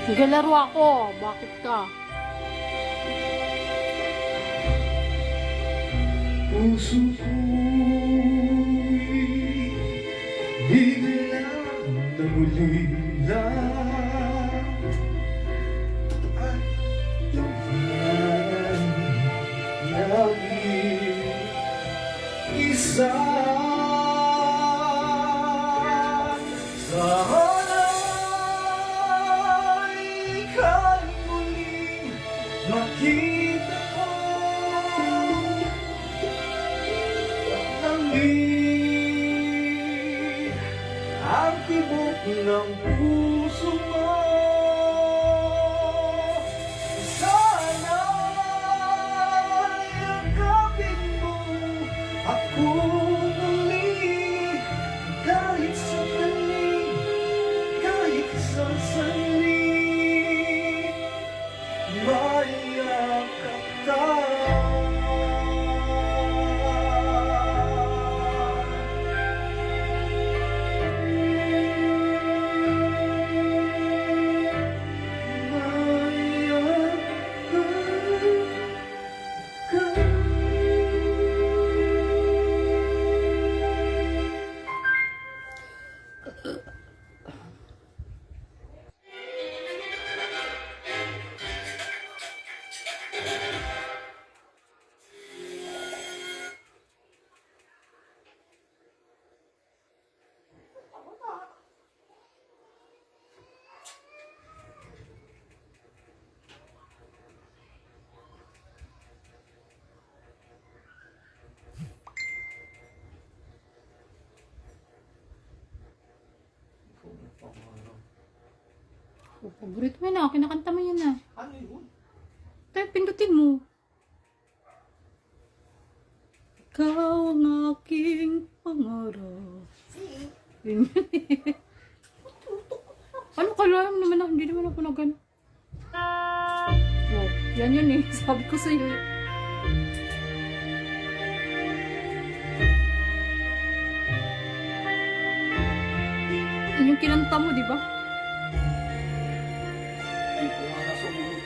Naglalaro ako. Bakit ka? Puso ko'y biglang namulila at tumahan naging isa sana'y ika'y muling makita ko. Ang tibok ng puso mo, sana'y yakapin mo ako muli, kahit sandali, kahit sandali, mayakap ka. Oh, paborito mo na. Kinakanta mo yan na. Ano yun? Tayo, pindutin mo. Ikaw ang aking pangarap. Yun yun eh. Ano ka lang naman ako? Hindi naman ako na gano'n. Oh, yan yun eh. Sabi ko sa'yo eh. Yun yung kinanta mo, di ba? Hindi ko nga nasumunod.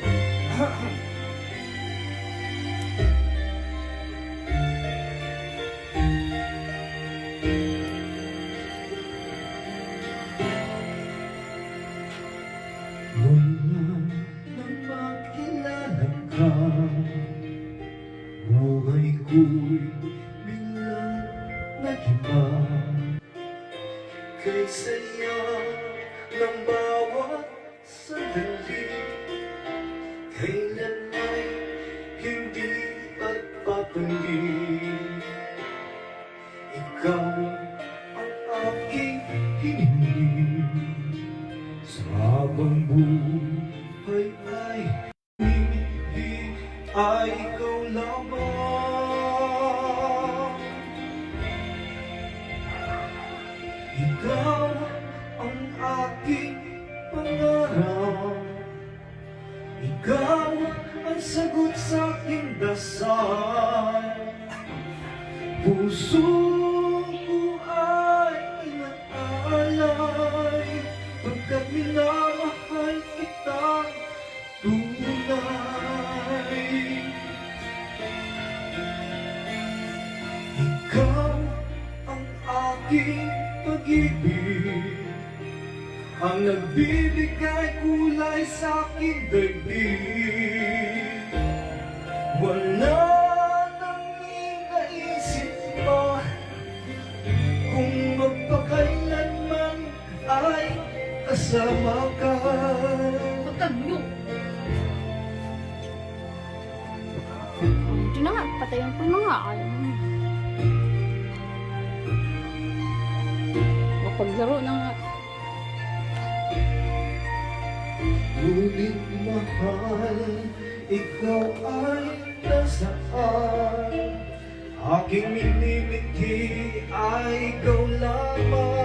Mula nang makilala ka, buhay ko'y biglang nag-iba. Kay saya ng bawat sandali, kailan ay hindi pagpapalit. Ikaw ang aking hiniling, sa habang buhay ay hindi ay ikaw lamang. Ikaw ang aking pangarap, ikaw ang sagot sa aking dasal. Puso ko ay inaalay, pagkat minamahal kitang tunay. Ikaw ang aking pag-ibig, ang nagbibigay kulay sa aking daigdig. Wala nang inaisip pa kung magpakailanman ay kasama ka. Pagkagyo. Hindi na nga. Patayan ko na nga. Ayaw mo. Mapaglaro na nga. Ngunit mahal, ikaw ay nasaan? Aking minimiti ay ikaw lamang.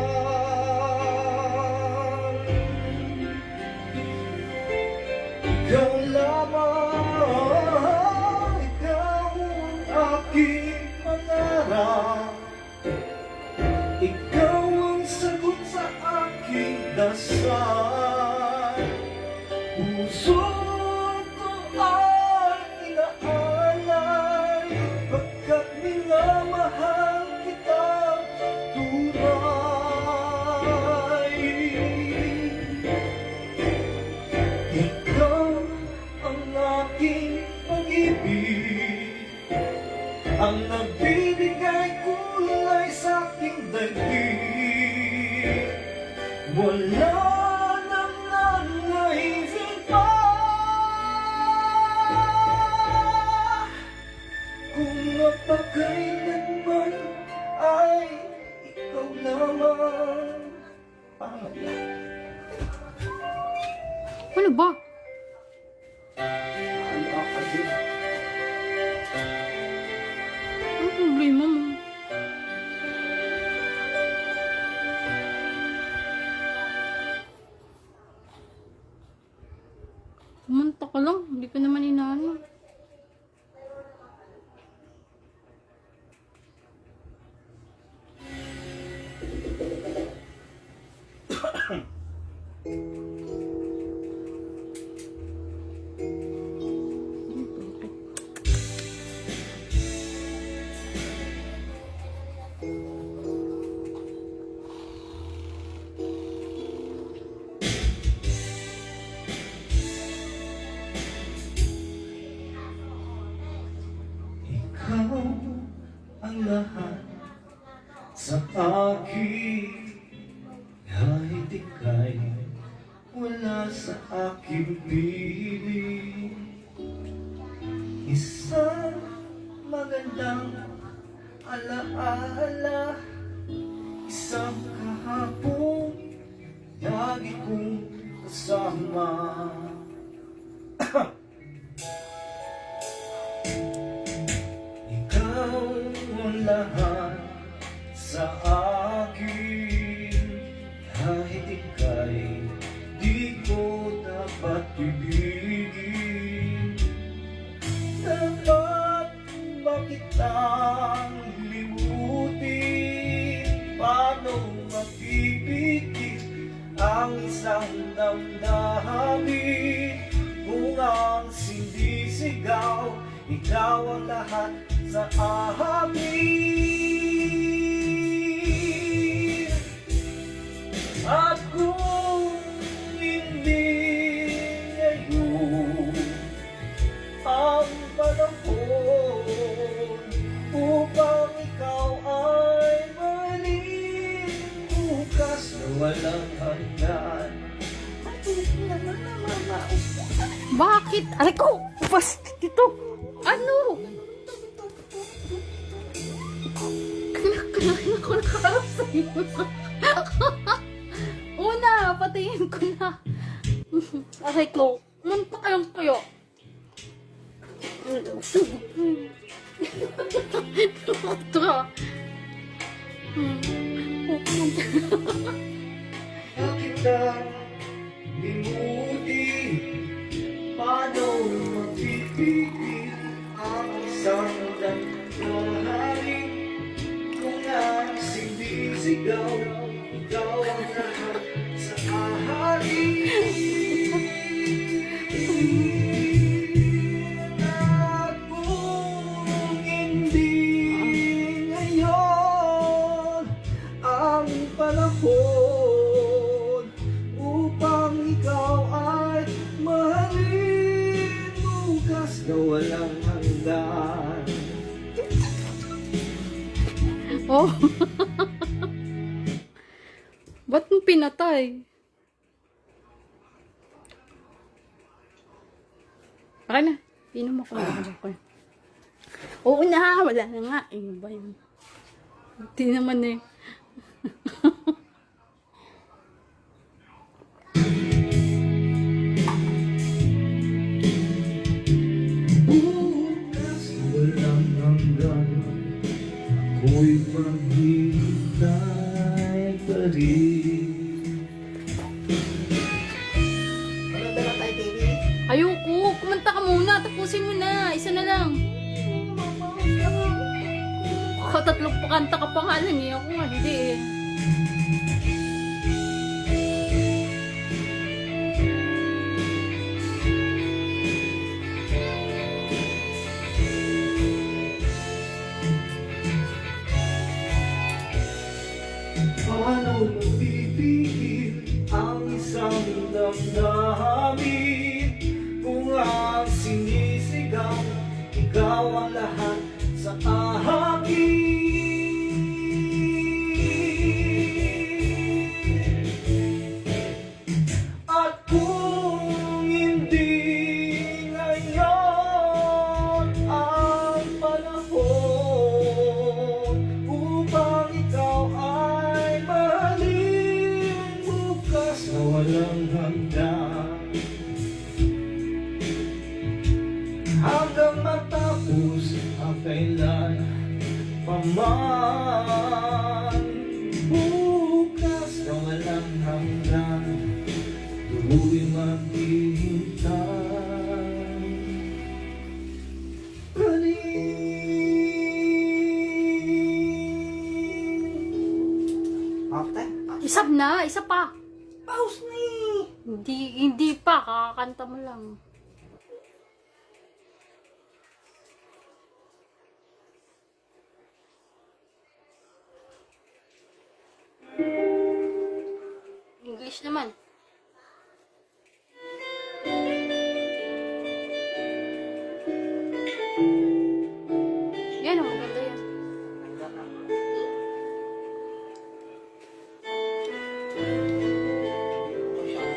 Ikaw lamang, ikaw ang aking pangarap, aking pag-ibig, ang nagbibigay kulay sa aking daigdig. Wala nang nangaibig pa, kung mapakailanman ay ikaw lamang. Ano ba? Ano problema mo? Kumanta ka lang, hindi ka naman inaano. Ikaw ang lahat sa akin, kahit ika'y wala sa aking piling. Isang magandang alaala, isang kahapon lagi kong kasama. Ikaw ang lahat sa akin, kahit ika'y di ko dapat ibigin. Dapat ba kitang limutin? Paano mapipigil ang isang damdamin kung ang sindisigaw? Ikaw ang lahat sa amin. At kung hindi ngayon ang panahon upang ikaw ay mahalin, bukas na walang hanggan. Bakit? Aray ko! Upas! Dito! Ano? Kailangan ako nakaharap sa'yo. Una, patayin ko na. Aray ko. Munta kayong kayo. Ito ka. Bakit ka limutin? Paano mapipigil ang isang damdamin kung ang sindisigaw? Ikaw ang lahat sa akin. At kung hindi ngayon ang panahon upang ikaw ay mahalin, bukas na walang hanggan. Oh. Ba't mo pinatay? Okay na. Inom ako na ako. Oo na, wala na nga. Ayun ba yun? Hindi naman eh. Bukas walang hanggan, ako'y maghihintay pa rin. Ayoko. Kumanta ka muna. Tapusin mo na. Isa na lang. Tatlong pakanta ka pa nga lang eh. Ako nga, hindi eh. Paano mapipigil ang isang damdamin kung ang sinis ikaw ang lahat sa akin. At kung hindi ngayon ang panahon upang ikaw ay mahalin bukas na walang hanggan, hanggang matapos ang kailan paman, bukas na walang hanggan, tuloy maghihintay. Okay. Isa na, isa pa. Pause na eh. Hindi pa, kakakanta mo lang. English naman. Yan, maganda yan.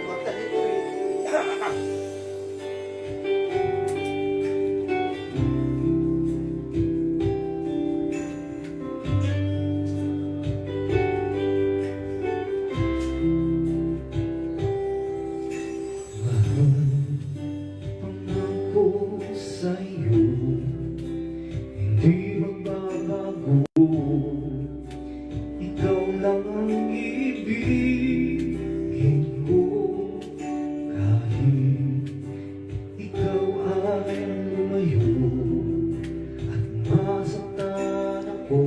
Matalino eh. Pangako sa'yo, hindi magbabago. Ikaw lang ang ibigin ko. Kahit ikaw ay lumayo at masaktan ako,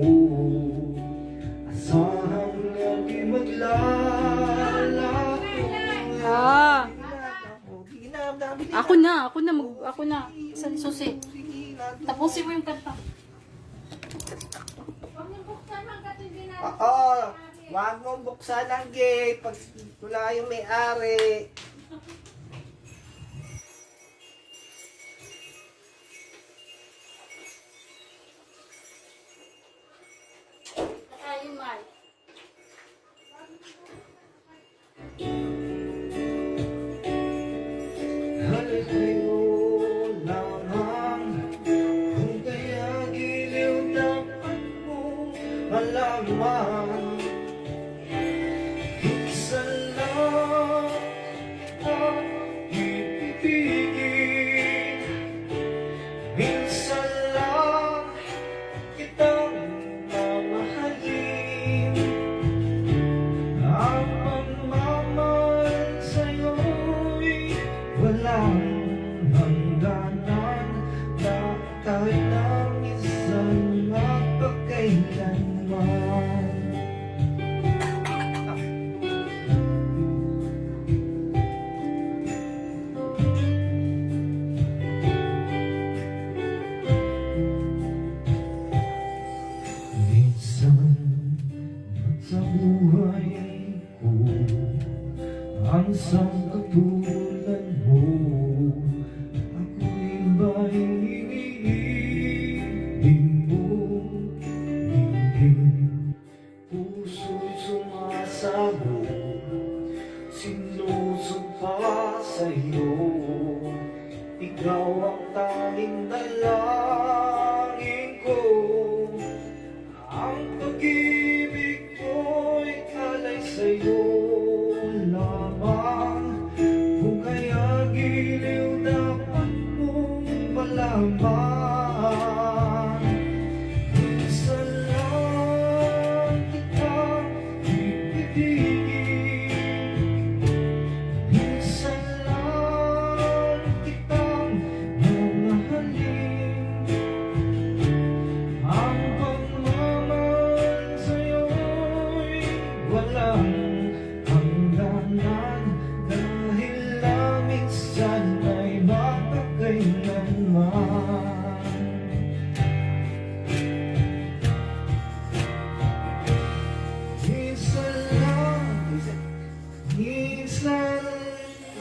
asahang lagi maglalako. Ah, Sige na, dami na. ako na. Sa susi. Sige na. Tapusin mo yung kanta. Oo, wag mong buksan ang gate pag wala yung may-ari. Tayo, Mal. Halayo lamang kung kaya giliw dapat mo malaman. Isa lang ang ibibigin, minsan lang kitang mamahalin. Ang pagmamahal sa'yo'y walang hangganan, na kahit ang isang mapakailanman. Minsan sa buhay ko, ang isang katulad mo, ako'y ba'y iniibig mo? Hindi, puso'y sumasagot, sinusumpa sa'yo. Ikaw ang tanging dalangin ko, ang pag-ibig ko'y alay sa'yo lamang. Kung kaya giliw dapat mong malaman, minsan lang kita ibibigin, minsan lang kitang mamahalin. Ang pagmamahal sa'yo'y walang hangganan, dahil lang minsan ay makakailanman. Minsan lang, minsan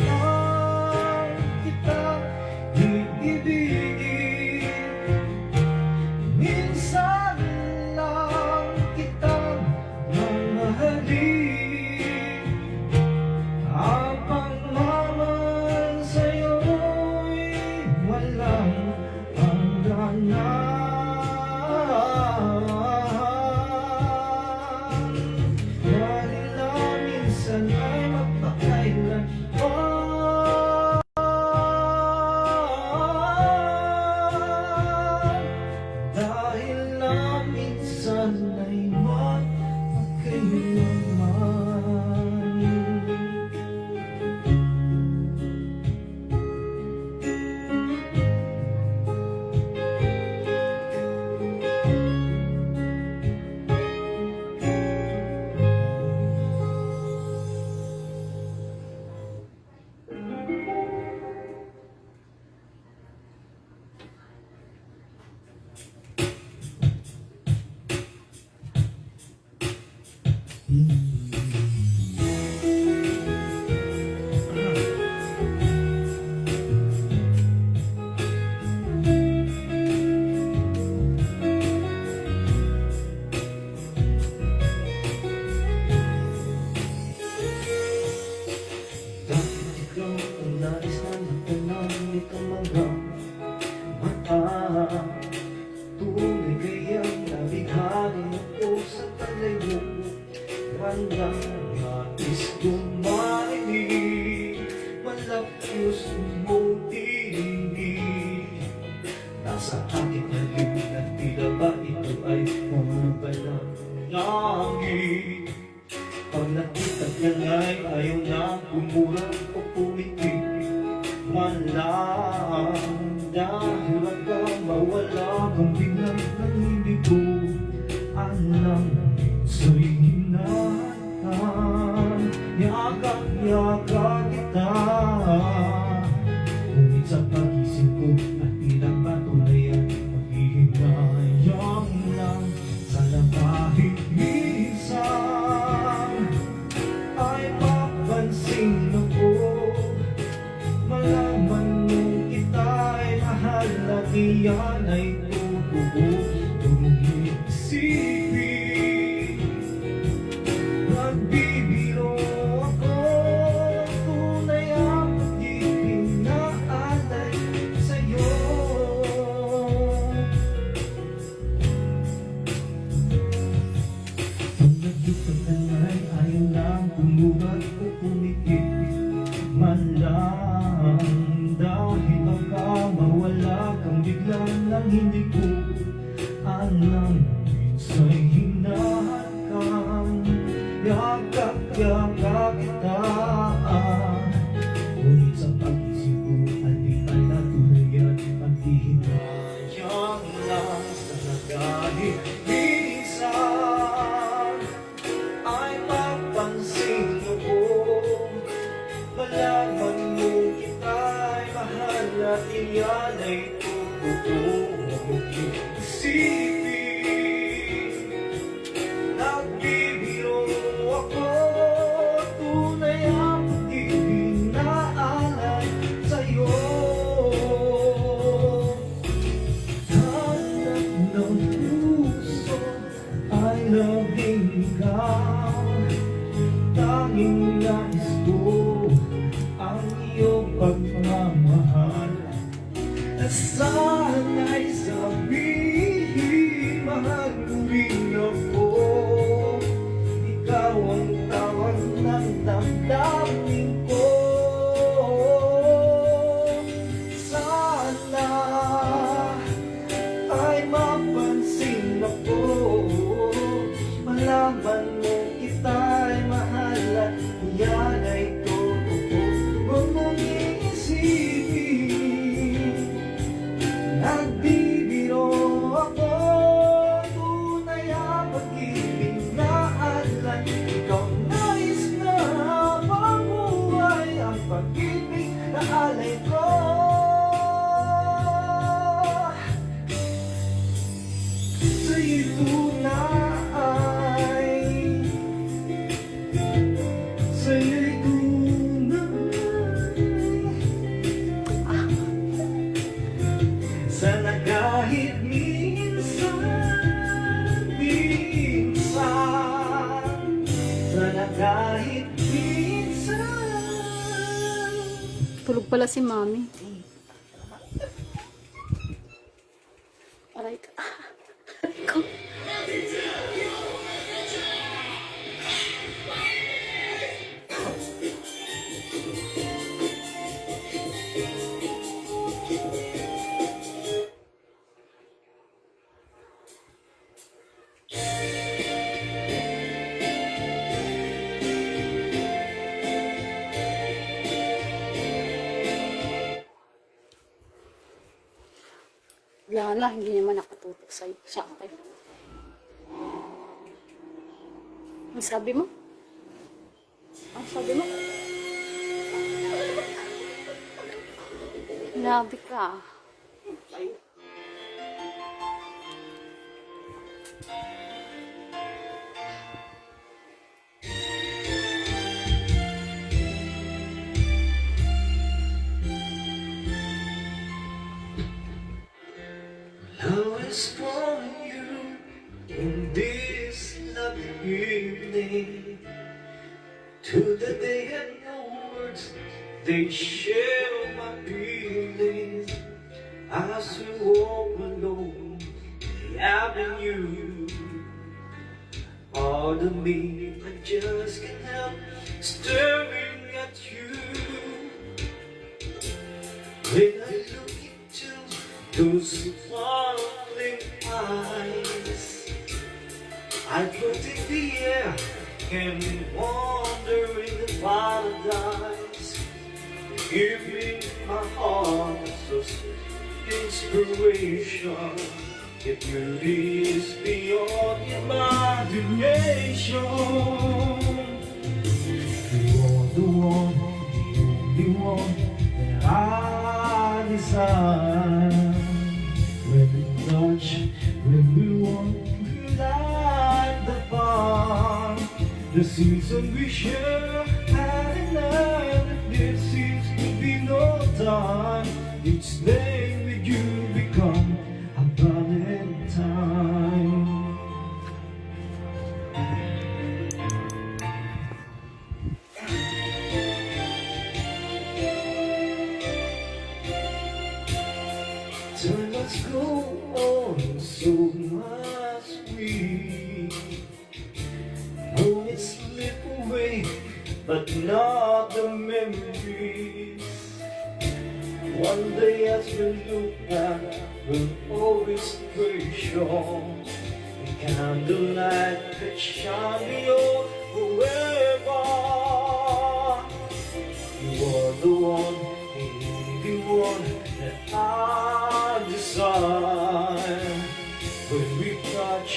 lang kita iibigin, walang hangganan. Dahil na minsan ay magpakailanman. Dahil na minsan ay magpakailanman. Dahil ikaw ang nais na magtanong nito mga mata. Tunay kayang nabighani ako sa palayo. Walang nais kumarinig, malapyos mo dinig. Nasa aking halip na tila ba ito ay mabalang langit. Pag nakita ka nga'y ayaw na umurang o pumitig man lang. Dahil hanggang mawala kang biglang ng hindi ko alam sa'y hinahatan. Yakap-yakap kita, ngunit sa pag-isip ko at bilang patunayan, maghihinayang lang. Sana kahit minsan ay mapansin ako, malaman mo kita'y mahal at iyan ay totoo. Huwag mong iisipin, nagbibiro ako, tunay ang pag-ibig na alay sa'yo. Pag nakita ka nga'y ayaw lang tumugat o pumikit man lang. Dahil baka mawala kang biglang lang hindi ko alam sa'y hinahatan. Yakap-yakap kita, ngunit sa pag-isip ko ay di pala tunay at paghihinayang lang. Sana kahit minsan ay mapansin ako, malaman mo kita'y mahal at iyan ay totoo. Huwag mong iisipin, nagbibiro ako, tunay ang pag-ibig na alay sa'yo. Hanap ng puso ay labing ikaw, tanging nais ko ang iyong pagmamahal. At sana'y sabihin, mahal mo rin ako. Ikaw ang tawag ng damdamin ko. Sana ay mapansin ako, malaman mo kita'y mahal at iyan ay totoo. Huwag mong iisipin, nagbibiro ako, tunay ang pag-ibig na alay. Ikaw nais na mabuhay ang pag-ibig na alay ko. Sa'yo'y tunay, sa'yo'y tunay. Sana kahit minsan, sana kahit minsan. Tulog pala si Mami. Lala, hindi naman nakatutok sa akin. Ang sabi mo? Ang sabi mo? Labi ka. Love is calling you in this lovely evening. To the day and no words they share my feelings as we walk alone the avenue. Pardon me, I just can't help staring at you. When I look into those sparkling eyes, I float in the air and wander in the paradise. Give me my heart so inspiration. If beauty is beyond imagination, you are the one, the only one that I desire. When we touch, when we walk, we light the fire. The season we share had enough. There seems to be no time. Each day with you become a Valentine. Time must go on so much we oh, it slip away, but not the memories. One day as we look back, we'll always treasure the candlelight that shine beyond forever. You are the one, the only one that I desire. When we touch,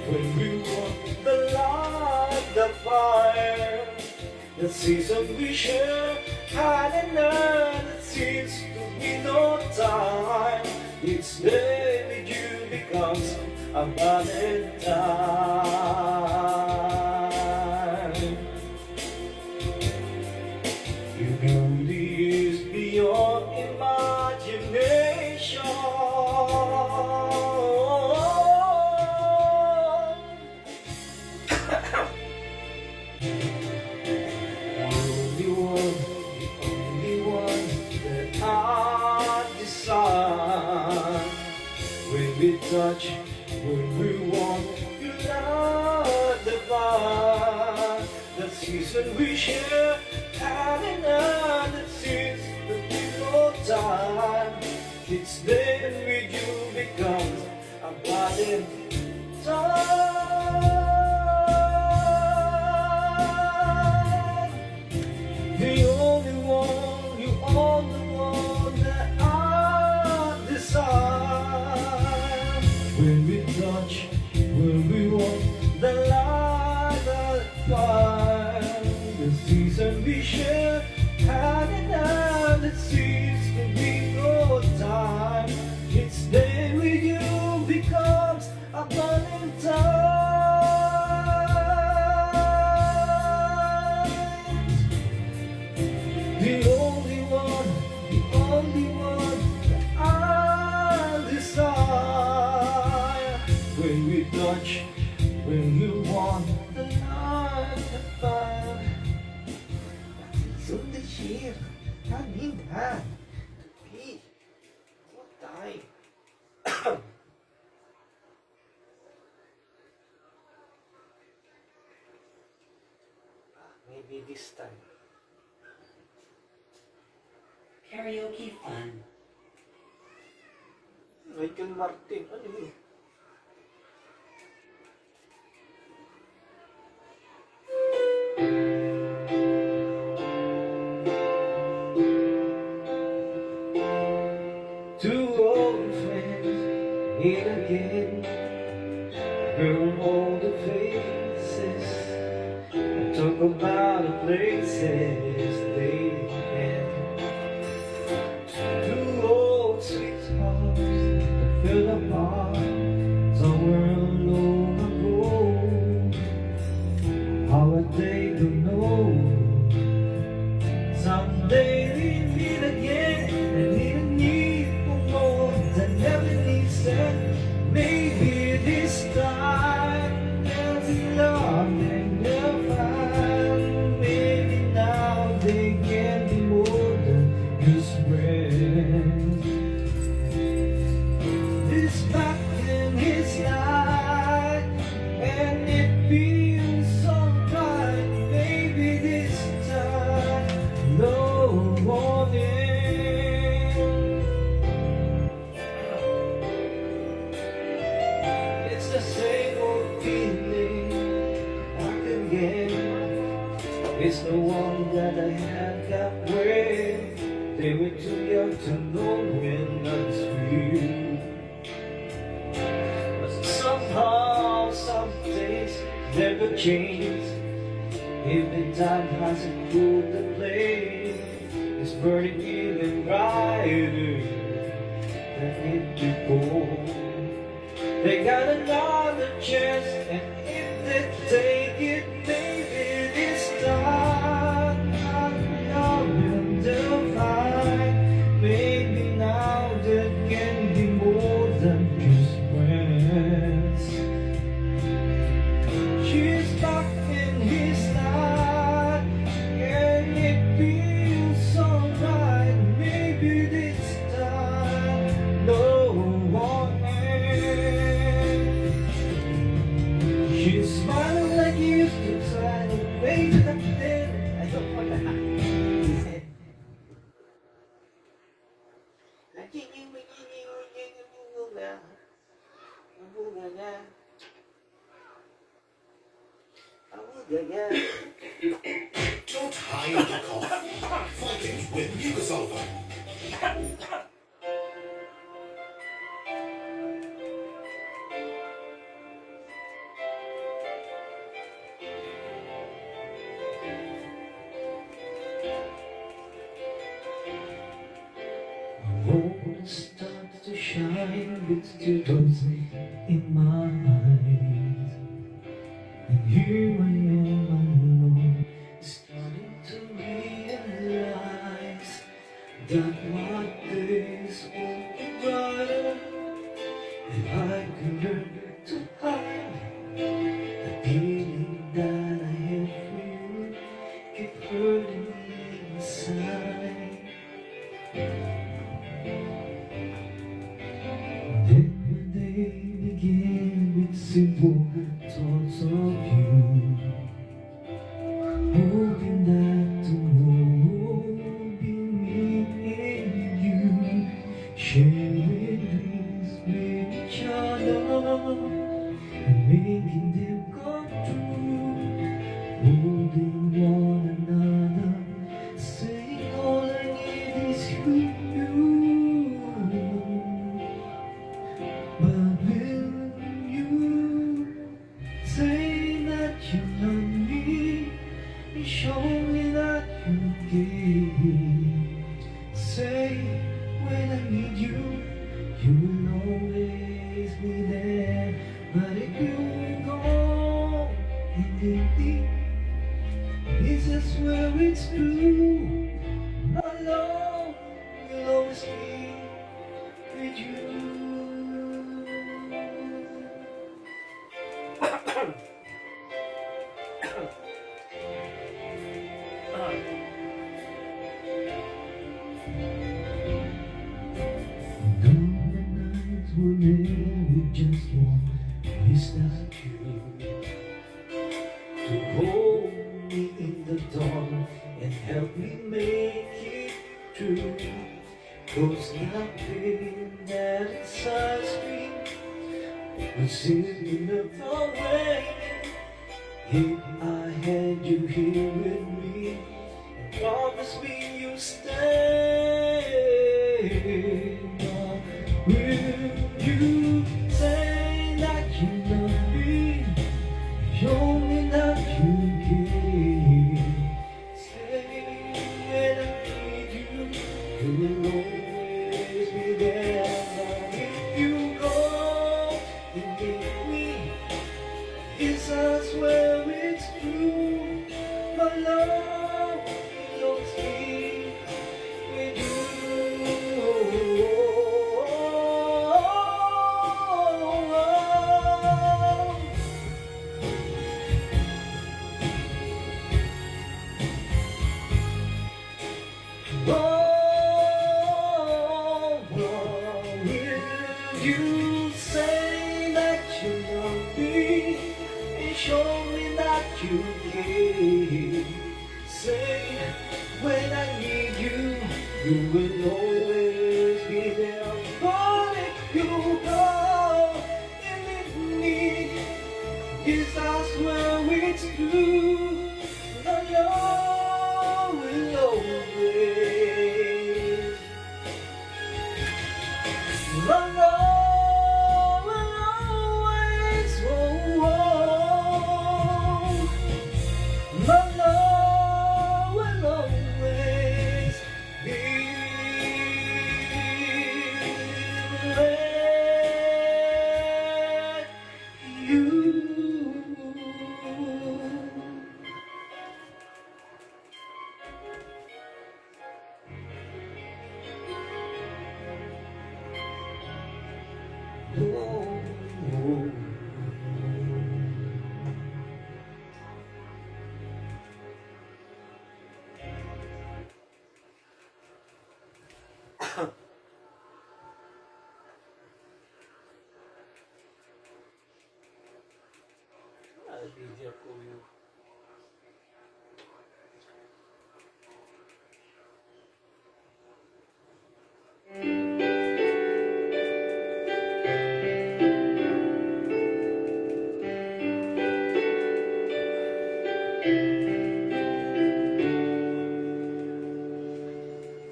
when we walk, the light, the fire, the season we share, had enough. It seems to be no time. Each day with you becomes a Valentine. Your beauty is beyond imagination. The only one that I desire. When we touch, when we walk, you light the fire. The season we share, had enough. That seems to be no time. Each day with you becomes a Valentine. The only one, you are the one that I desire. When we touch, when we walk, the light of fire. The season we share, had enough. It seems to be no time. Each day with you becomes a Valentine. The only one that I desire. When we touch, when you want the night to fire. So the cheer. Kanin ha. Pete. What time? Maybe this time. Karaoke fun. Michael Martin. Ano yun? Two old friends it again. Burn all the faces and talk about the places they've been. Two old sweethearts that fell apart somewhere long ago. How are they to know? Someday we meet again, and we don't need for more than never needs said. Maybe this time they'll be loved and they'll find. Maybe now they can be more than just friends. This back in his life, and it feels so right. Maybe this time, no warning. It's the same old feeling back again. It's the one that I had that way. They were too young to know when that's real. But somehow, some things never change. Even time hasn't put the flame. It's burning even brighter than it before. They got another chance, and if they take it, maybe this time they'll find. Maybe now there can be more than just friends. She's stuck in his life, and it feels so right. Maybe this time, no one ends. She's smiling like you used to try to wait back then. Ayoko na. Don't hide the cough. Vikings win Mucus over. Moon starts to shine, but still doesn't in my eyes. And here I am alone, starting to realize that my days won't be brighter. And I can learn to hide the feeling that I have for you, keep hurting me inside. Then when they begin with simple thoughts of you, hoping that tomorrow will be me and you, sharing dreams with each other and making them come true, holding one another, saying all I need is you. But will you say that you love me and show me that you care? Say when I need you, you will always be there. But if you go and leave me, this is where it's true. My love will always be with you. Were made with just one wish that you to hold me in the dark and help me make it true. 'Cause nothing that excites me would seem enough away if I had you here with me and promise me you'll stay. Will you you say that you love me and show me that you care. Say when I need you, you will always be there. But if you go and leave me, yes, I swear it's true. The love will always. The love will always. The love will always be with you.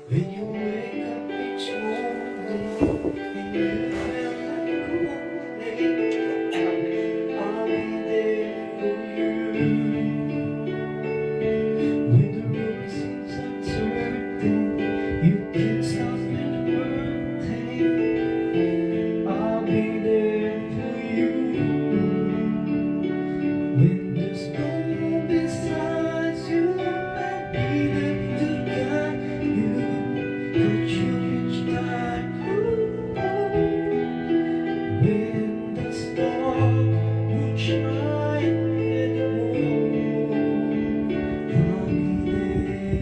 When you wake up each morning and you feel like cooling, I'll be there for you. When the road seems uncertain, you can't stop and hurting, I'll be there for you. When there's no one besides you, I'll be there to guide you. That you each time, when the stars would shine anymore, I'll be there.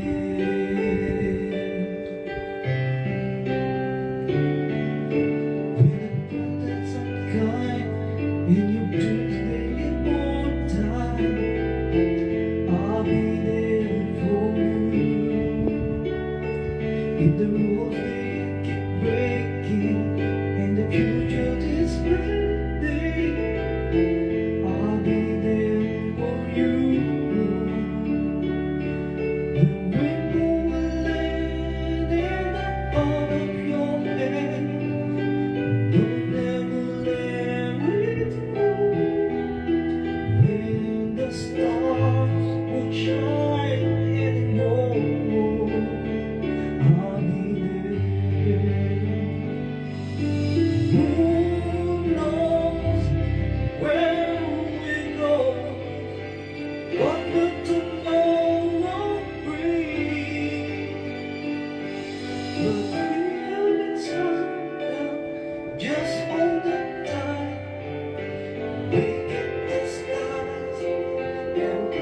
When the bullets unkind and your dreams they won't die, I'll be there for you. If the rules they keep breaking and the future is spreading, I'll be there for you. The rainbow will land in the palm of your hand. Don't never let it go. When the stars will shine anymore, I'll be there. Who knows where we go? What will tomorrow bring? But we'll be time now. Just hold on tight. Look at the stars and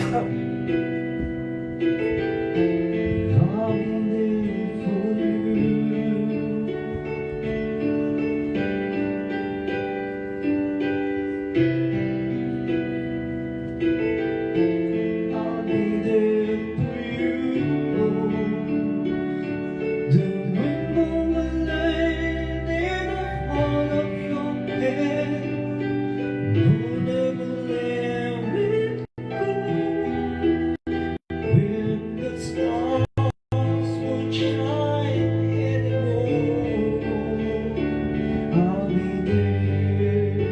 I'll be there for you. I'll be there for you. The rainbow will land in the heart of your head. Don't ever let it go. When the stars won't shine anymore, I'll be there.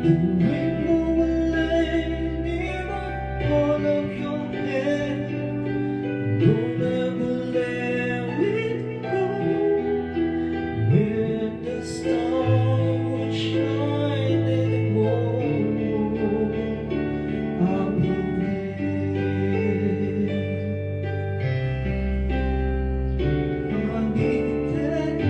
The rainbow will land in the heart of your head. Don't ever let it go. When the stars won't shine anymore, I'll be there. I'll be there.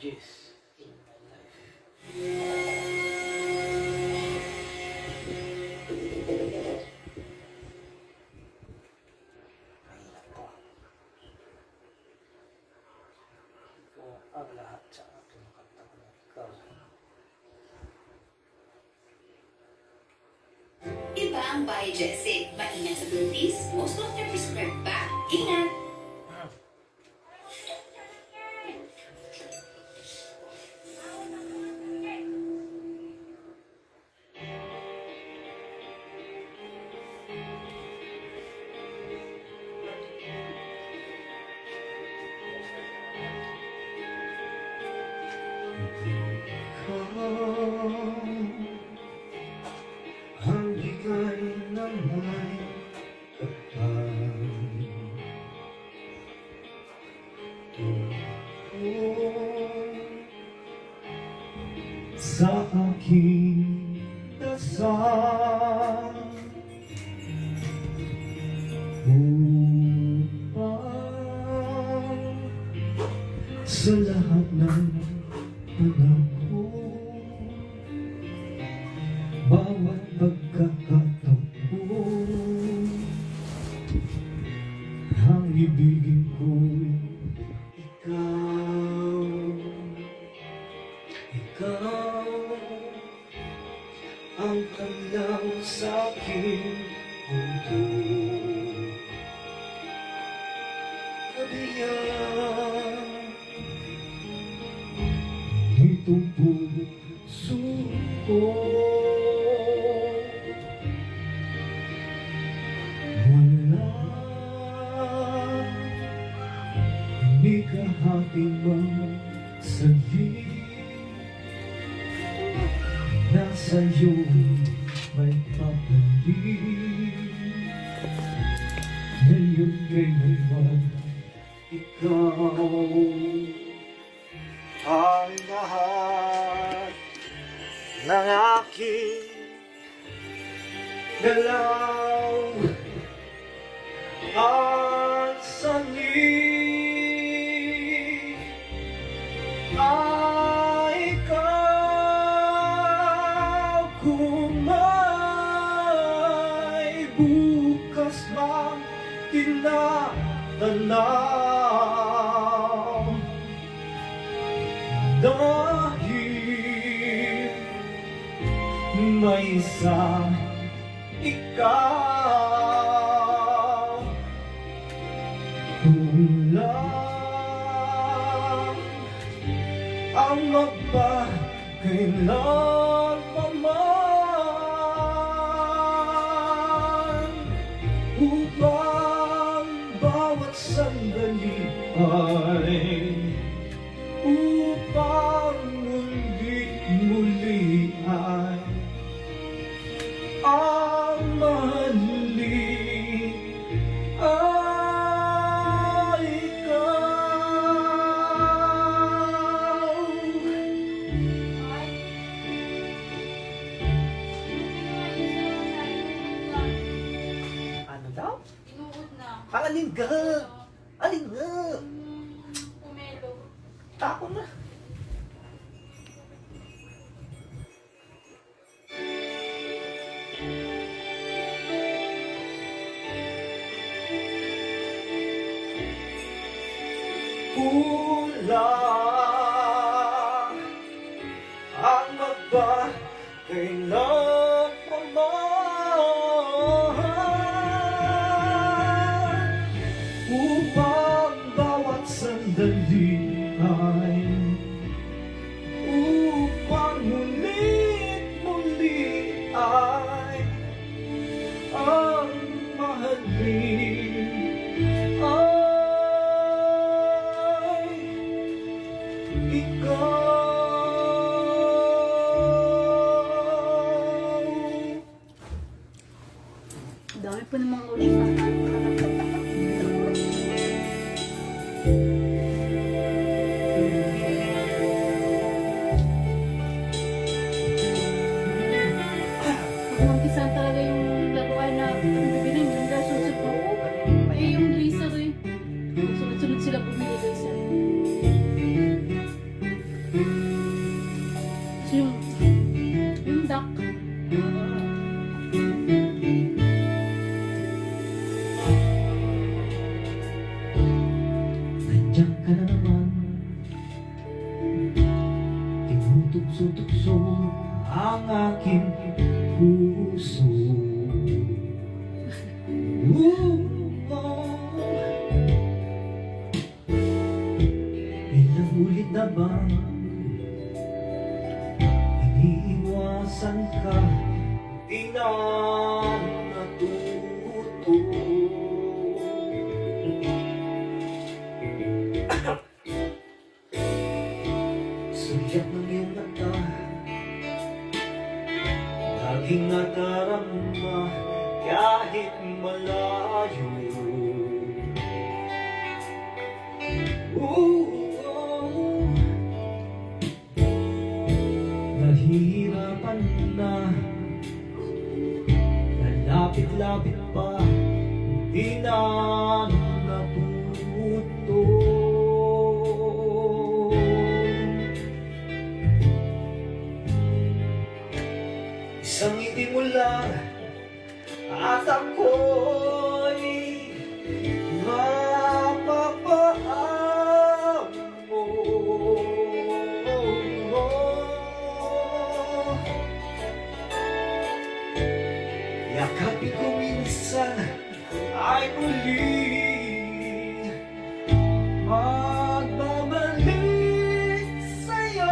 changes in my life. Mahirap po. Ikaw ang lahat sa akin. Kanta ko na ikaw. Iba ang Biogesic. Maingat sa buntis, most doctor prescribed pa. Ingat! Ang bigay ng may kapal sa aking dasal upang sa lahat ng panahon bawat pagkakataon ang ibigin ko'y ikaw ang kanyang sa'king mundo. Kabiyak nitong puso ko. Di kahating mga sabi na sa'yo may papalik. Ngayon kay naman ikaw ang lahat ng aking galaw at sangin. Ay ikaw kung may bukas mang tinatanaw dahil may isa ikaw kulang ang magpakailan pa man upang bawat sandali ay upang muli ay ang mahalin ay ikaw. Ano daw? Inuod na. Alin ka? Alin nga? Pumelo. Tako na. Kulang ang magpakailan pa man upang bawat sandali ay upang muli ay ang mahalin ay ikaw. Dami po namang ulit sa Pag-umpisa talaga yung laruan na bibiling yung susunod pa po. Eh yung laser eh. Sunod-sunod sila bumili laser. Yung duck. Nandiyan ka na naman, tinutukso-tukso ang aking puso. Ilang ulit na ba iniiwasan ka, di na natuto. Suyak ng iyong mata, laging nadarama kahit malayo. Nahihirapan na, nalapit-lapit pa, di na natuto. Isang ngiti mo lang at ako'y mapapaan mo. Yakapin ko minsan ay muling magbabalik sa'yo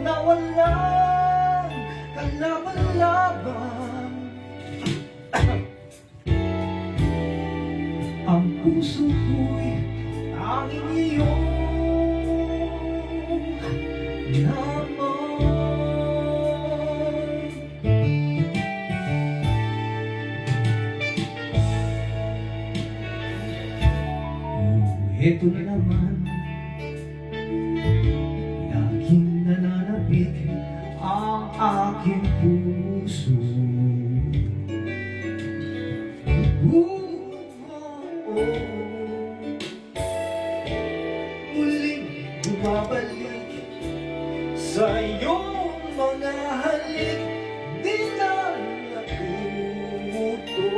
na walang kalaban-laban. Ang puso ko'y tanging iyong laman. Ito na naman, laging nananapit ang aking puso. Muling bumabalik sa iyong mga halik, di na natuto.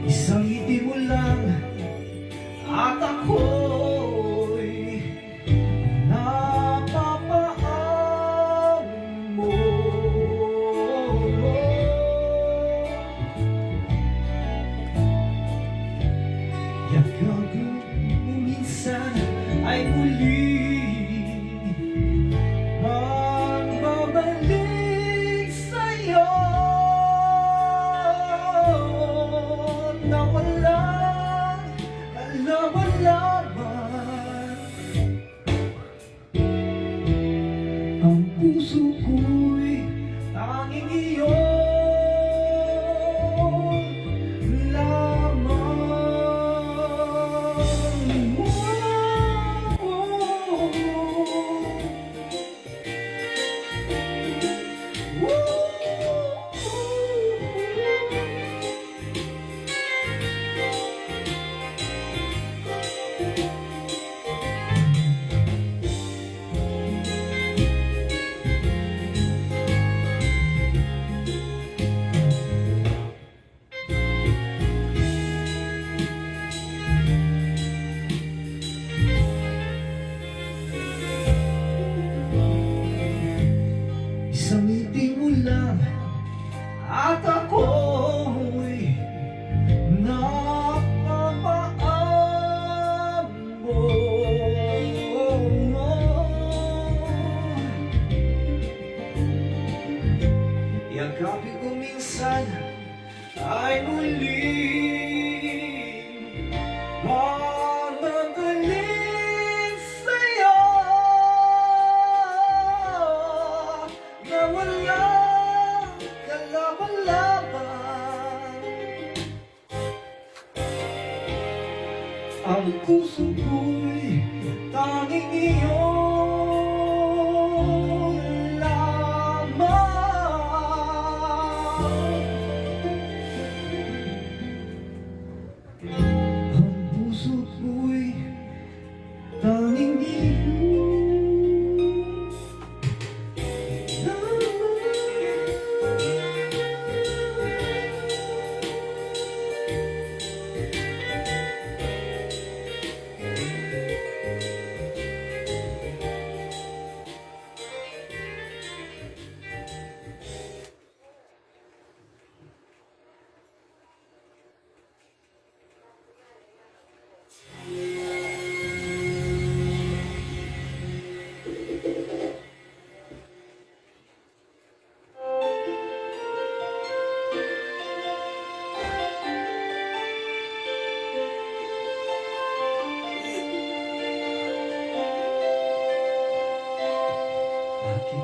Isang ngiti mo lang at ako'y napapaan mo. Yakapin mo minsan ay muling magbabalik sa'yo na walang kalaban-laban. Ang puso ko'y tanging iyong laman. Isang ngiti mo lang at ako'y napapaan mo. Yakapin ko minsan ay muling magagaling sa'yo na walang kalaban-laban. Ang puso ko'y tanging iyong laman.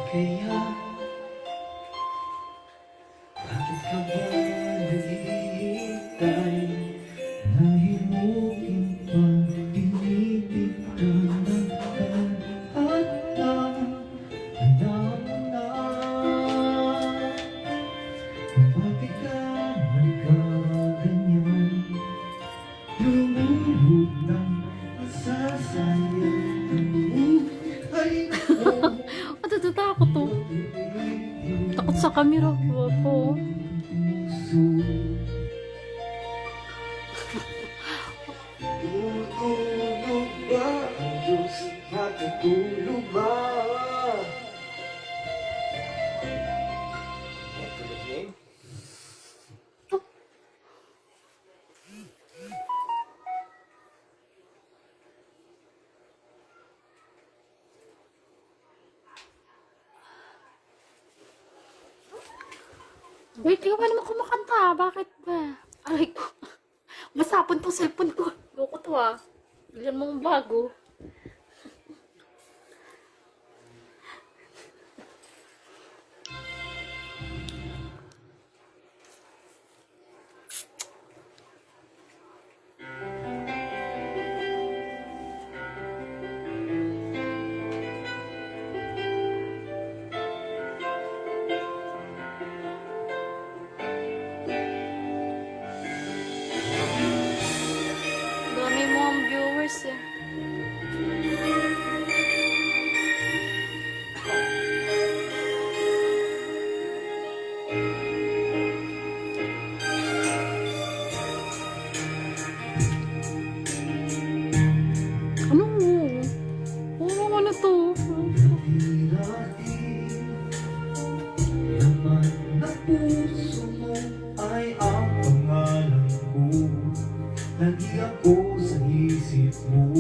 kaya? Bakit ka ba naghihintay? Nahimukin pa, pinipigtan ng at alam na kung bakit ka nagkaganyan. Lumulog ng masasayang ang buhay ko. Takot to. Takot sa camera. Wapo. Tutulog ba ang Diyos? Matutulog ba? Matulog niya. Wait, ikaw pa naman kumakanta. Bakit ba? Aray ko. Masapon tong cellphone ko. Loko to ah. Bigyan mong bago. Dami mo ang viewers eh. Ano? Ano to? Laman ng puso mo ay ang pangalan ko. Lagi ako sa isip mo.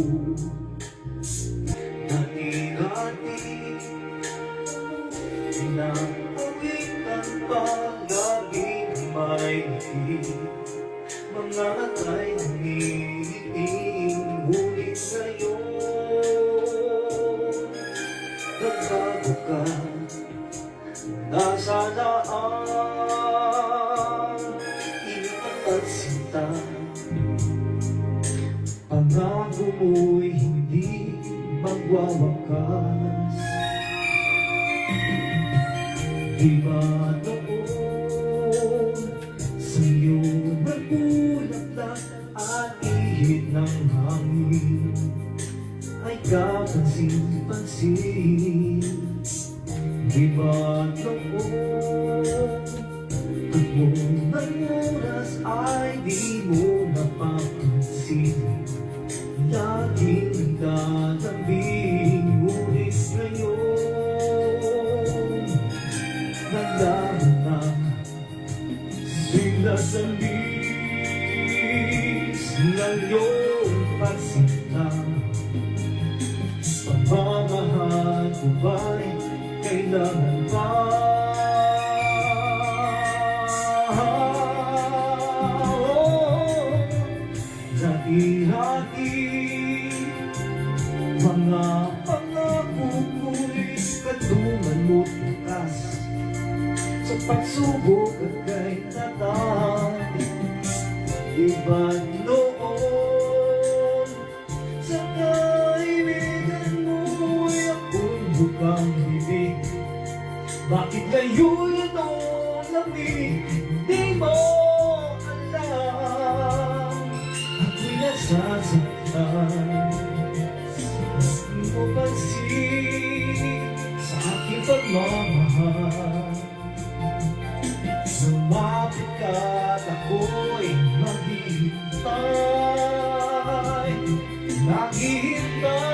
Dati-dati pinapawit ang palaging may ngiti. Mga atay nangingiting, ngunit ngayon nagbago ka. Nasaan ingat at sinta? Pangako mo'y hindi magwawakas. Di ba noon sa'yo nagulak at ihit ng hangin ay kapansin-pansin? Di ba noon pagmumay oras ay di mo napapansin? Laging nagtatambing, ngunit ngayon nagdaan na sila sa lis ng iyong pagsinta. Pagmamahal ko ba'y kailangan pa? Hati-hati mga pangako ko'y katungan mo't bukas sa pagsubok at kay tatay. Di ba noon sa kaibigan mo'y ako'y bukang bibig? Bakit ngayon ito lamig? Di mo alam ako'y nasasaktan. Di mo pansin sa aking pagmamahal. Lumapit ka at ako'y maghihintay. Naghihintay.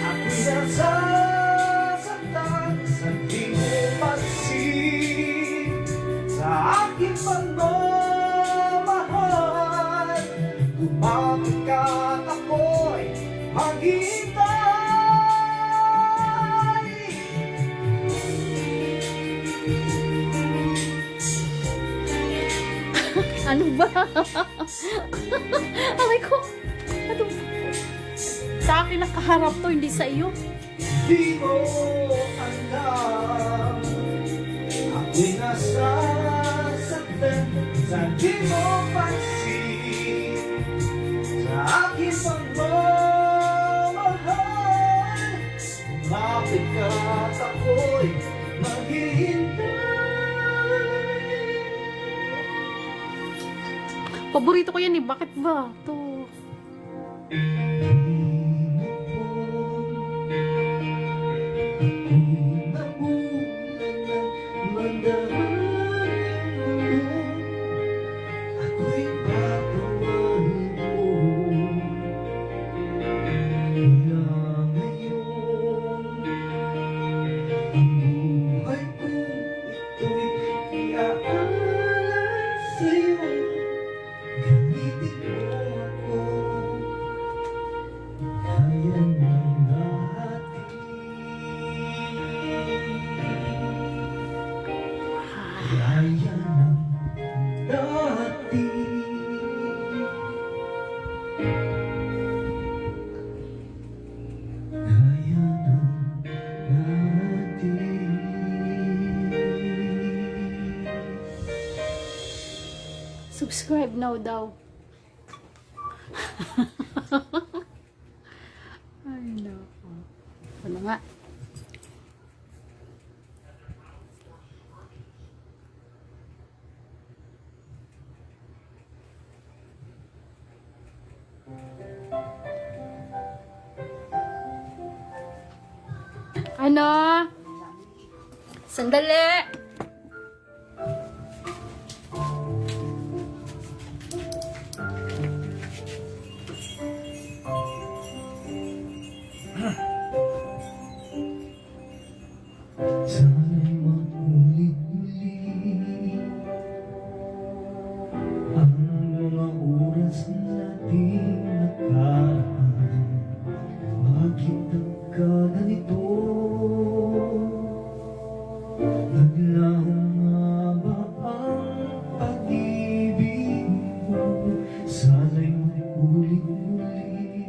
Ako'y nasasaktan sa di mo pansin sa aking pagmamahal. Lumapit ka at ako'y maghihintay. Ano ba? Aray ko. Ano ba? sa akin nakaharap to, hindi sa iyo. Di mo alam, ako'y nasasaktan sa di mo pansin, sa aking pagmamahal. Lumapit ka at ako'y maghihintay. Paborito ko yan eh. Bakit ba? To. Subscribe now daw. Ay, naku. Ano nga? Ano? Sandali! Sana'y makulit-muli ang mga oras nating nakaraan. Bakit nagkaganito? Naglahong nga ba ang pag-ibig mo? Sana'y makulit-muli,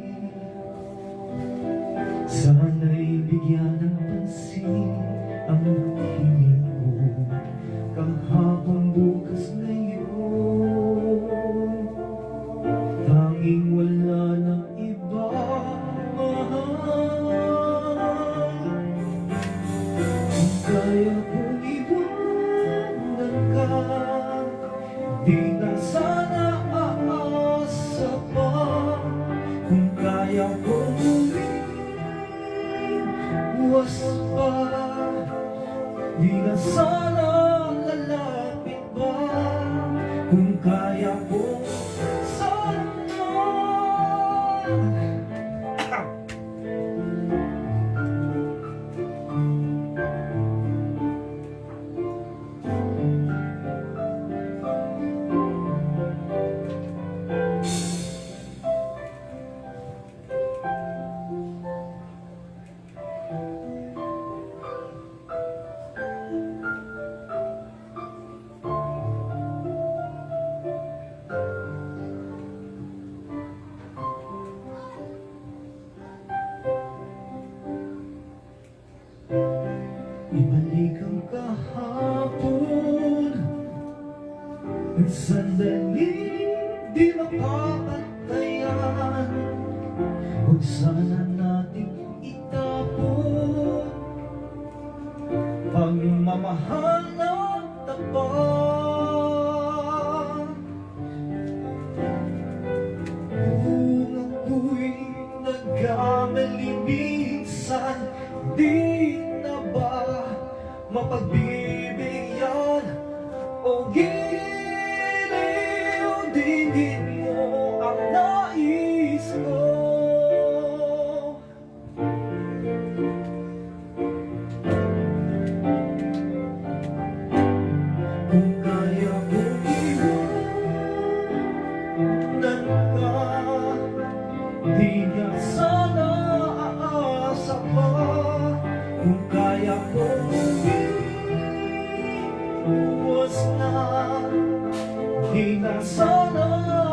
sana'y bigyan ng pansin ang hiling ko. Kahapon, bukas, ngayon, tanging wala ng iba, mahal. Kung kaya kong iwanan ka, di na sana aasa pa. Kung kaya kong umiwas pa, di na sana lalapit ba. Kung kaya kong sana ibalik ang kahapon at sandali di mapapatayan. Huwag sana natin itapon pagmamahal na tapat. Kung ako'y nagkamali minsan, di na ba mapagbibigyan o giliw-digin mo ang nais ko? Kung kaya kong iwanan ka, di na sana aasa pa. Kung kaya kong umiwas na, di na sana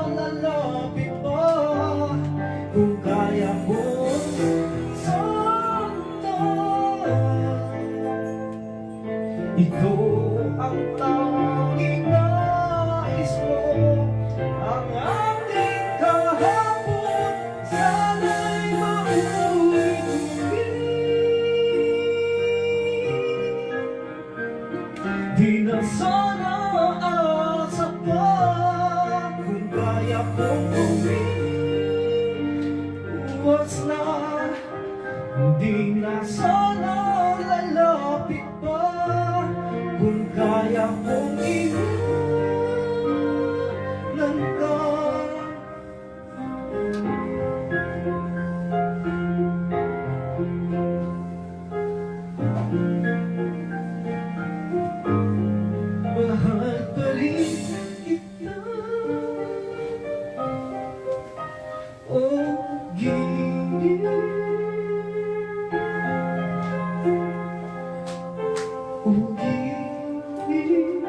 lalapit pa. Kung kaya kong ang tanging nais mo. Ang ating kahapon, sana'y maulit-ulit. Di na sana aasa pa kung kaya kong uwas na. Di na sana lalapit pa kung kaya kong iwanan ka. Mahal pa rin kita, oh giliw. Oh giliw.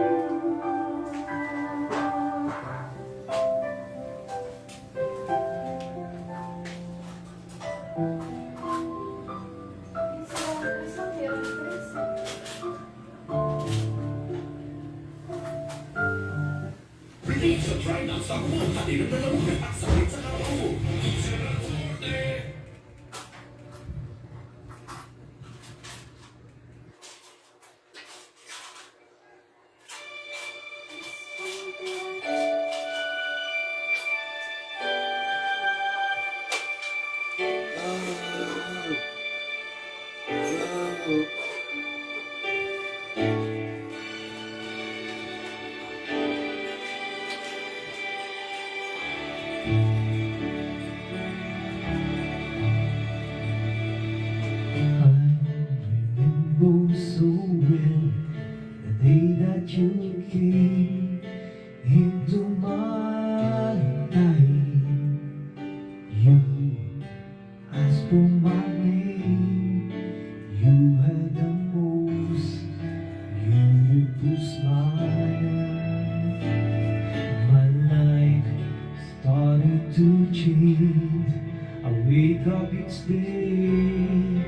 Release the try na sa mo. Hati ng dalawa at sakit sa katawan mo. remember so well the day that you came into my life. You asked for my name. You had the most beautiful smile. My life started to change. I wake up each day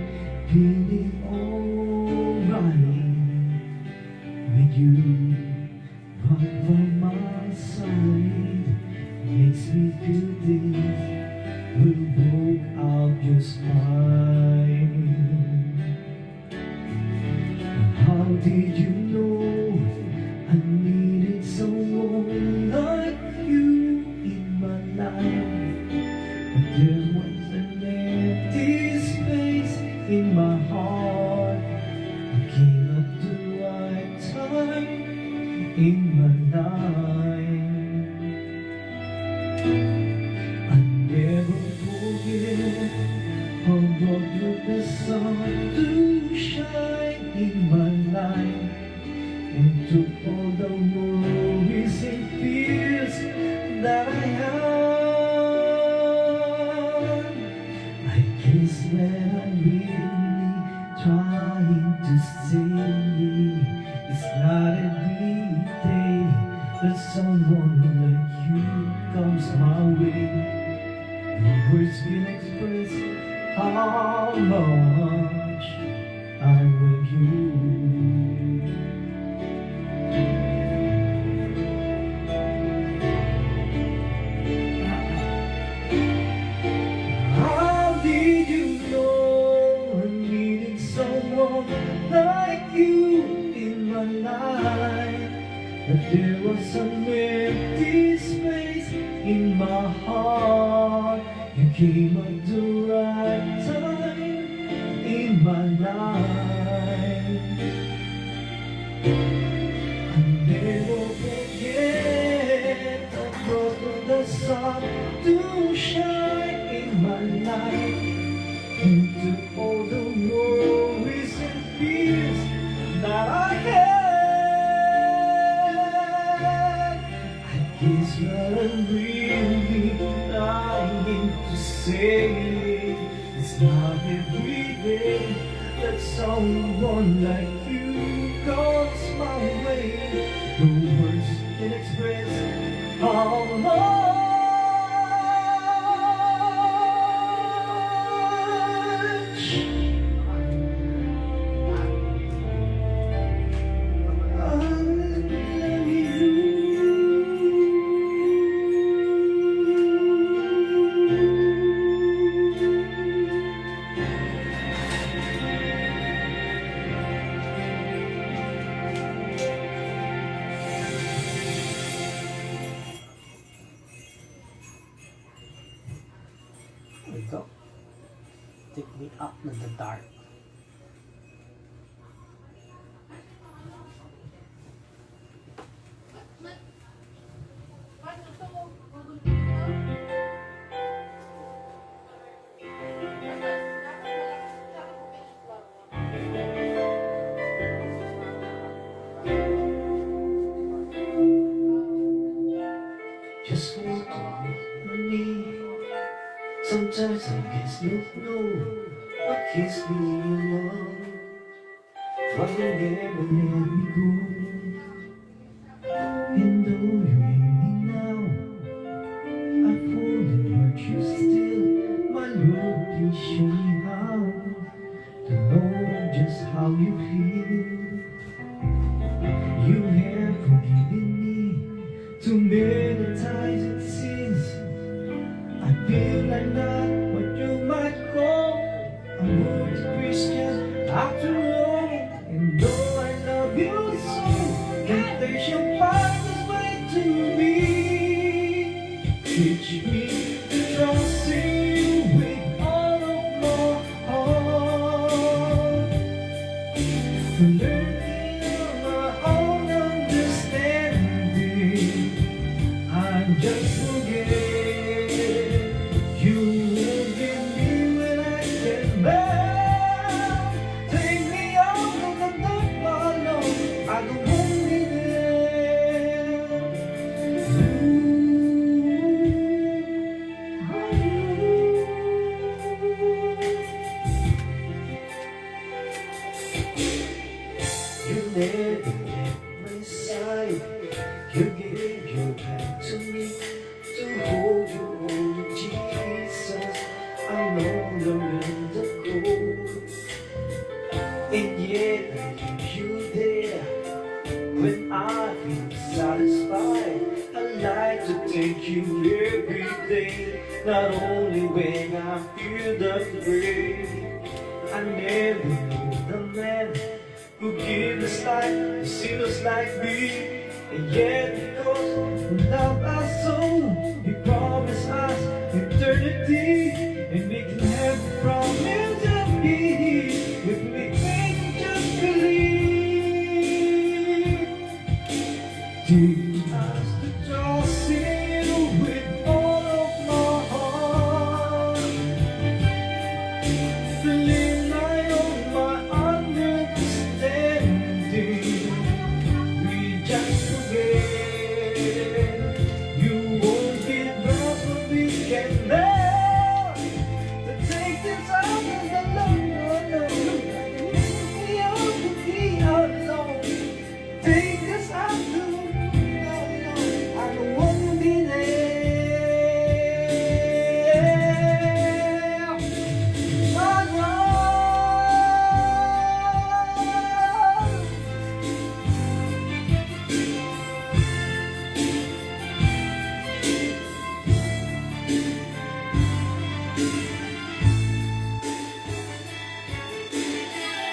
feeling alright with you right by my side. Makes me feel this will work out just fine. How did you know I needed someone like you in my life? But there was an empty space in my heart. You came at the right time in my life. I never forget how brought you the sun to shine in my life, and took all the worries and fears that I had. I guess that I'm really trying to say it's not every day that someone like you comes my way. No words can express how much I love you. How did you know I needed someone like you in my life? That there was an empty space in my heart. You came at the right time in my life. I never forget the brought the sun to shine in my life, into all the worries and fears that I had. I guess what I'm really trying to say, it's not every day that someone like you comes my way. No words can express how much I up in the dark. Just want to meet my knee. Sometimes I guess you know what keeps me alone. Why you never let me go? And though you hate me now, I wouldn't hurt you still. My love, please show me how to know just how you feel. You have forgiven me too many times it seems. I feel like not what you might call a good Christian after all. And though I love you so, temptation finds its way to me. Teach me to trust you with all of my heart. To learn on my own understanding. I'm just forget. You won't give me when I can bear. Take me out of the dark alone. I don't want to be there. You never left my side. You gave your hand to me to hold you on, Jesus. I'm no longer cold, and yet I leave you there. When I feel satisfied, I like to thank you every day. Not only when I feel the way. I never knew the man who gives us life to sinners like me. And yet because we love our soul, He promised us eternity. And we can have the promise of peace if we can just believe. Teach us to trust you with all of my heart. To rely on my understanding. We just forget. You won't get lost when we can learn to take this out of the love. We ought to be alone. Take this out of the love. I don't want to be there. I know.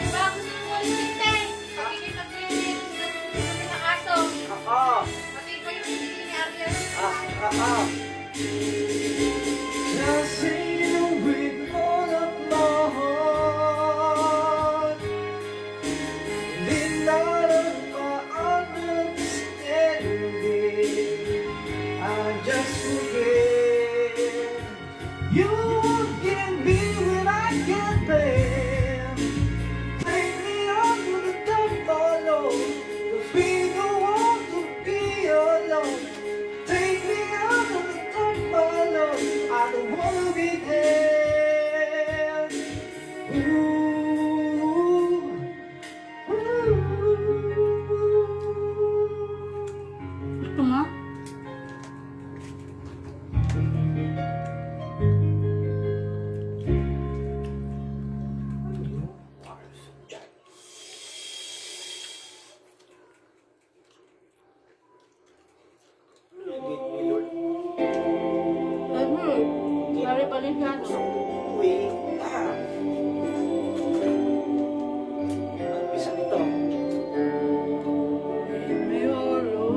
Bago sa mga lisintay, pagiging naglinis ng aso. Pati ko yung hindi ni Ariel. Just you with all of my heart. Lean out of my understanding. I just forget. You can be when I can bear. Take me out to the top below. Cause we don't want to be alone. Take me out of the top below. I don't wanna be there. Ooh. Ito nga. Lari pa rin yan. Wait. Bisa ito. Ayolo.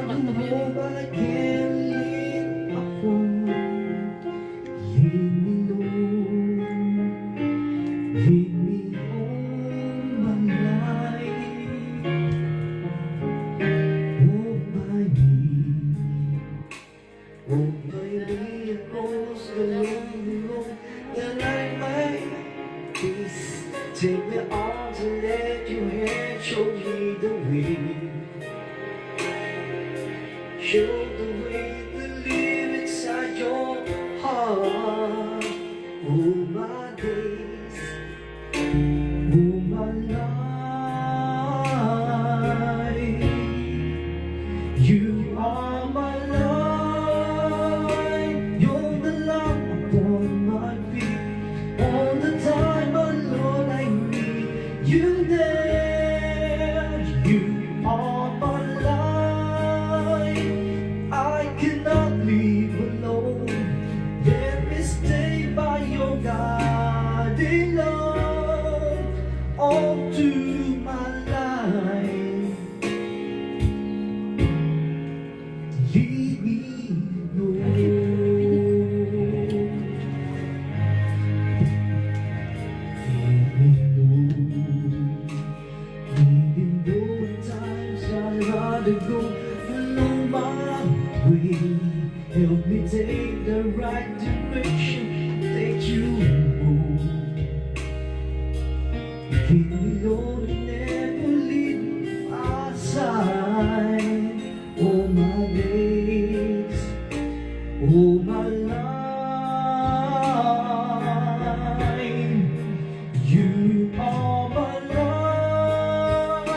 Kanta mo yun eh. I can't live alone. Leave me alone. Leave me all my life. Oh, baby. Oh, baby, it goes along that I might. Please take me on to let your hand show me the way. Show the way to live inside your heart. Oh, my days. Oh, my life. You are my life. You're the lamp upon my feet. All the time, my Lord, I need you there. You are my life. I cannot leave alone. Let me stay by your guiding love all to my life. Leave me alone. Even though at times I'd rather go along my way. Help me take the right direction, take you home. Keep me, Lord, and never leave my side. All my days, all my life. You are my life.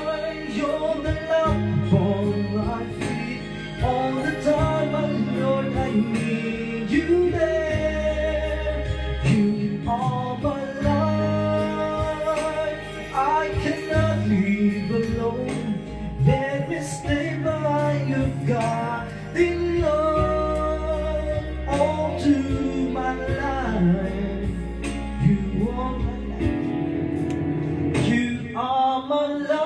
You're the lamp on my feet. All the time, my Lord, I need you there. You are my life. I cannot leave alone. Let me stay by your guiding love all to my life. You are my life. You are my light.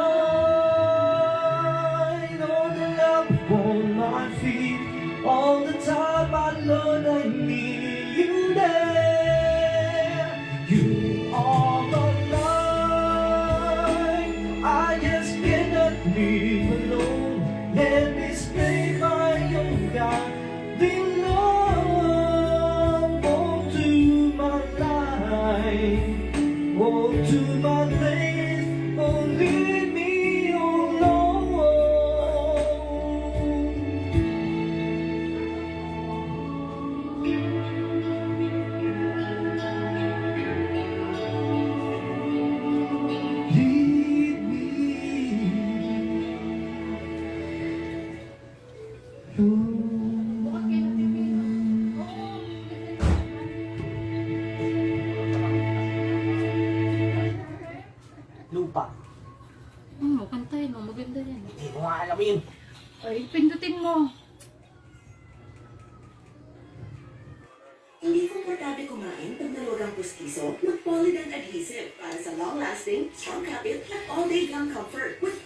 All the love on my feet. All the time, my Lord, I need you there. You are my light. I just cannot live alone. Let me stay by your guiding love all to my life. Oh, to my days, oh, leave me alone. Leave me lupa. Kantahin mo. Maganda yan. Hindi mo nga alam yun. Ay, pindutin mo. Hindi komportable kumain pag naluwag ang pustiso? Mag-Polident Adhesive para sa long-lasting, strong kapit at all-day gum comfort. With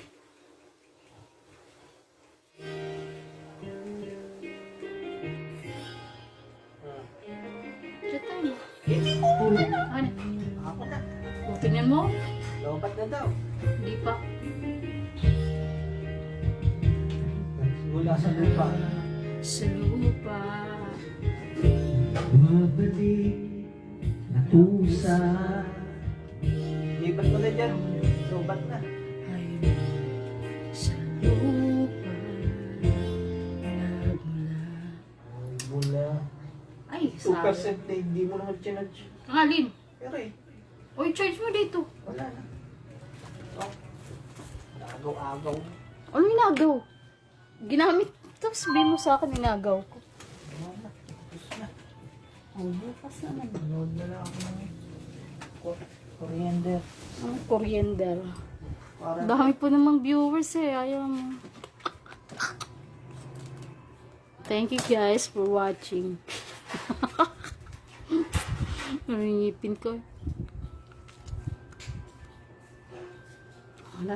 Dito mo. Hindi ko na. Ano? Ako na. O, tingnan mo. Lobat na daw. Hindi pa. Mula sa lupa. Sa lupa. Mabalik na pusa. Lipat mo na dyan. Lobat na. Ay, sa lupa. Nagmula. Mula. Ay, 2% sabi. na hindi mo naman chinarge. Ang alin? Pero eh, Uy, charge mo dito. wala na. Oh. Agaw-agaw. Ano inagaw? Ginamit. Tapos sabihin mo sa akin inagaw ko. Wala na. Tapos na. Oh, bukas naman. Nanood na lang ako ng coriander. Ang coriander. Para Dami po namang viewers eh. Ayaw mo. Thank you guys for watching. Naringipin ko. Wala.